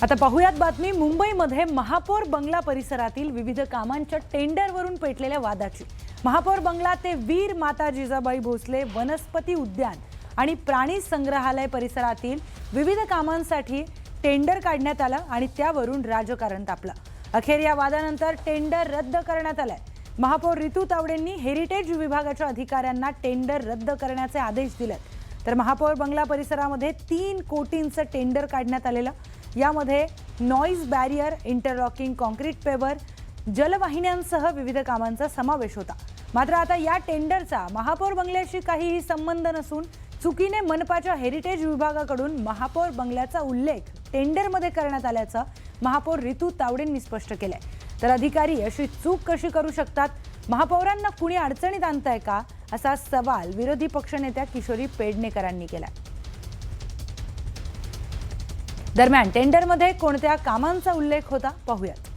आता पाहुयात बातमी मुंबईमध्ये महापौर बंगला परिसरातील विविध कामांच्या टेंडरवरून पेटलेल्या वादाची। महापौर बंगला ते वीर माता जिजाबाई भोसले वनस्पती उद्यान आणि प्राणी संग्रहालय परिसरातील विविध कामांसाठी टेंडर काढण्यात आलं आणि त्यावरून राजकारण तापलं। अखेर या वादानंतर टेंडर रद्द करण्यात आलंय। महापौर रितू तावडेंनी हेरिटेज विभागाच्या अधिकाऱ्यांना टेंडर रद्द करण्याचे आदेश दिलेत। तर महापौर बंगला परिसरामध्ये 3 कोटींचं टेंडर काढण्यात आलेलं। यामध्ये नॉइज बॅरियर, इंटरलॉकिंग कॉन्क्रीट पेवर, जलवाहिन्यांसह विविध कामांचा समावेश होता। मात्र आता या टेंडरचा महापौर बंगल्याशी काहीही संबंध नसून चुकीने मनपाच्या हेरिटेज विभागाकडून महापौर बंगल्याचा उल्लेख टेंडरमध्ये करण्यात आल्याचं महापौर रितू तावडेंनी स्पष्ट केलंय। तर अधिकारी अशी चूक कशी करू शकतात? महापौरांना कुणी अडचणीत आणताय का, असा सवाल विरोधी पक्षनेत्या किशोरी पेडणेकरांनी केला। दरम्यान टेंडरमध्ये कोणत्या कामांचा उल्लेख होता पाहूयात।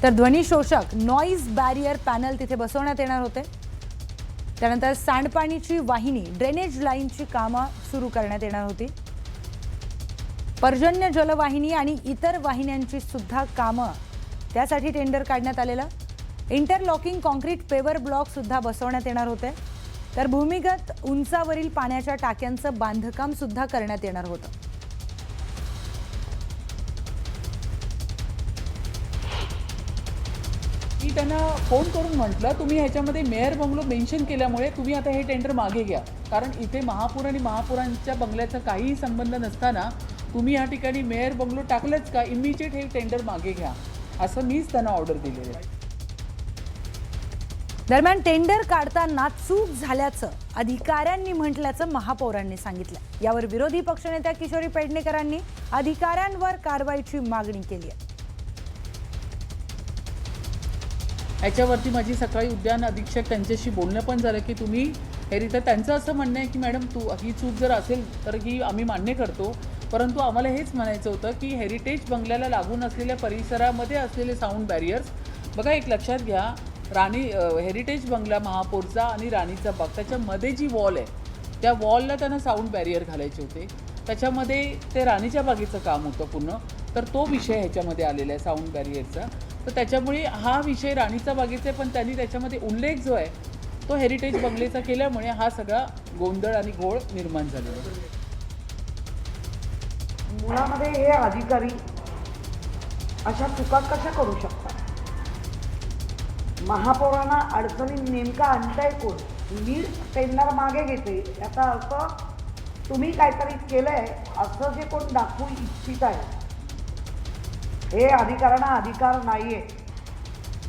तर ध्वनी शोषक नॉइज बॅरियर पॅनल तिथे बसवण्यात येणार होते। त्यानंतर सांडपाणीची वाहिनी, ड्रेनेज लाईनची कामं सुरू करण्यात येणार होती। पर्जन्य जलवाहिनी आणि इतर वाहिन्यांची सुद्धा कामं त्यासाठी टेंडर काढण्यात आलेलं। इंटरलॉकिंग कॉन्क्रीट पेवर ब्लॉक सुद्धा बसवण्यात येणार होते। तर भूमिगत उंचावरील पाण्याच्या टाक्यांचं बांधकाम सुद्धा करण्यात येणार होतं। मी त्यांना फोन करून म्हटलं, तुम्ही ह्याच्यामध्ये मेयर बंगलो मेन्शन केल्यामुळे तुम्ही आता हे टेंडर मागे घ्या, कारण इथे महापौर आणि महापौरांच्या बंगल्याचा काहीही संबंध नसताना तुम्ही या ठिकाणी मेयर बंगलो टाकलंच का, इमिजिएट हे टेंडर मागे घ्या, असं मीच त्यांना ऑर्डर दिलेलं आहे। दरम्यान टेंडर काढताना चूक झाल्याचं अधिकाऱ्यांनी म्हटल्याचं महापौरांनी सांगितलं। यावर विरोधी पक्षनेत्या किशोरी पेडणेकरांनी अधिकाऱ्यांवर कारवाईची मागणी केली आहे। याच्यावरती माझी सकाळी उद्यान अधीक्षक त्यांच्याशी बोलणं पण झालं की तुम्ही तर त्यांचं असं म्हणणं आहे की मॅडम ही चूक जर असेल तर ही आम्ही मान्य करतो, परंतु आम्हाला हेच म्हणायचं होतं की हेरिटेज बंगल्याला लागून असलेल्या परिसरामध्ये असलेले साऊंड बॅरियर्स बघा, एक लक्षात घ्या, हेरिटेज बंगला महापौरचा आणि राणीचा बाग त्याच्यामध्ये जी वॉल आहे त्या वॉलला त्यांना साऊंड बॅरियर घालायचे होते। त्याच्यामध्ये ते राणीच्या बागेचं काम होतं पूर्ण, तर तो विषय ह्याच्यामध्ये आलेला आहे साऊंड बॅरियरचा। तर त्याच्यामुळे हा विषय राणीचा बागेचा आहे, पण त्यांनी त्याच्यामध्ये उल्लेख जो आहे तो हेरिटेज बंगलेचा केल्यामुळे हा सगळा गोंधळ आणि घोळ निर्माण झालेला आहे। मुळामध्ये हे अधिकारी अशा चुका कशा करू शकतात? महापौरांना अडचणी नेमका आणताय कोण? मी टेंडर मागे घेते याचा अर्थ तुम्ही काहीतरी केलंय असं जे कोण दाखवू इच्छित आहे, हे अधिकाऱ्यांना अधिकार नाहीये।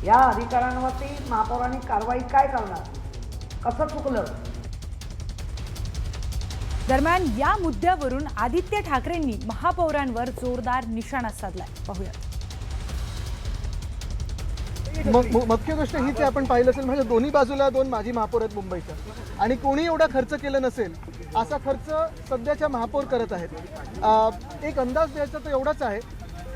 या अधिकाऱ्यांवरती महापौरांनी कारवाई काय करणार? कसं चुकलं? दरम्यान या मुद्द्यावरून आदित्य ठाकरेंनी महापौरांवर जोरदार निशाणा साधलाय। पाहूयात। मुख्य गोष्ट हीच आहे, आपण पाहिलं असेल म्हणजे दोन्ही बाजूला 2 माजी महापौर आहेत मुंबईच्या, आणि कोणी एवढा खर्च केला नसेल असा खर्च सध्याच्या महापौर करत आहेत। एक अंदाज द्यायचा तर एवढाच आहे,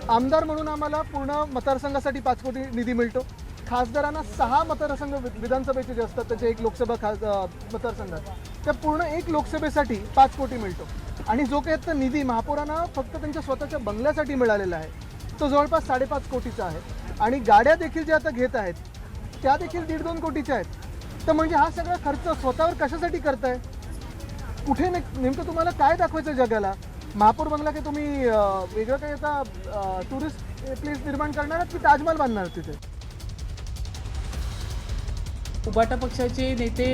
आमदार म्हणून आम्हाला पूर्ण मतदारसंघासाठी 5 कोटी निधी मिळतो। खासदारांना 6 मतदारसंघ विधानसभेचे जे असतात त्याचे 1 लोकसभा मतदारसंघात, त्या पूर्ण 1 लोकसभेसाठी 5 कोटी मिळतो। आणि जो काही आता निधी महापौरांना फक्त त्यांच्या स्वतःच्या बंगल्यासाठी मिळालेला आहे तो जवळपास 5.5 कोटीचा आहे। आणि गाड्या देखील ज्या आता घेत आहेत त्या देखील 1.5-2 कोटीच्या आहेत। तर म्हणजे हा सगळा खर्च स्वतःवर कशासाठी करताय? कुठे नेमकं तुम्हाला काय दाखवायचं जगाला? महापौर बंगला की तुम्ही वेगळं काही आता टुरिस्ट प्लेस निर्माण करणार आहात की ताजमहल बांधणार तिथे? उबाटा पक्षाचे नेते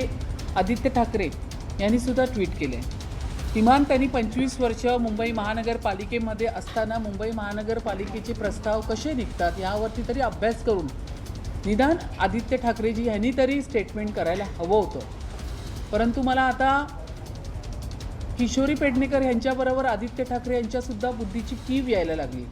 आदित्य ठाकरे यांनी सुद्धा ट्विट केले, किमान त्यांनी 25 वर्ष मुंबई महानगरपालिकेमध्ये असताना मुंबई महानगरपालिकेचे प्रस्ताव कसे निघतात यावरती तरी अभ्यास करून निदान आदित्य ठाकरेजी यांनी तरी स्टेटमेंट करायला हवं होतं। परंतु मला आता किशोरी पेडणेकर यांच्याबरोबर आदित्य ठाकरे यांच्यासुद्धा बुद्धीची कीव यायला लागली।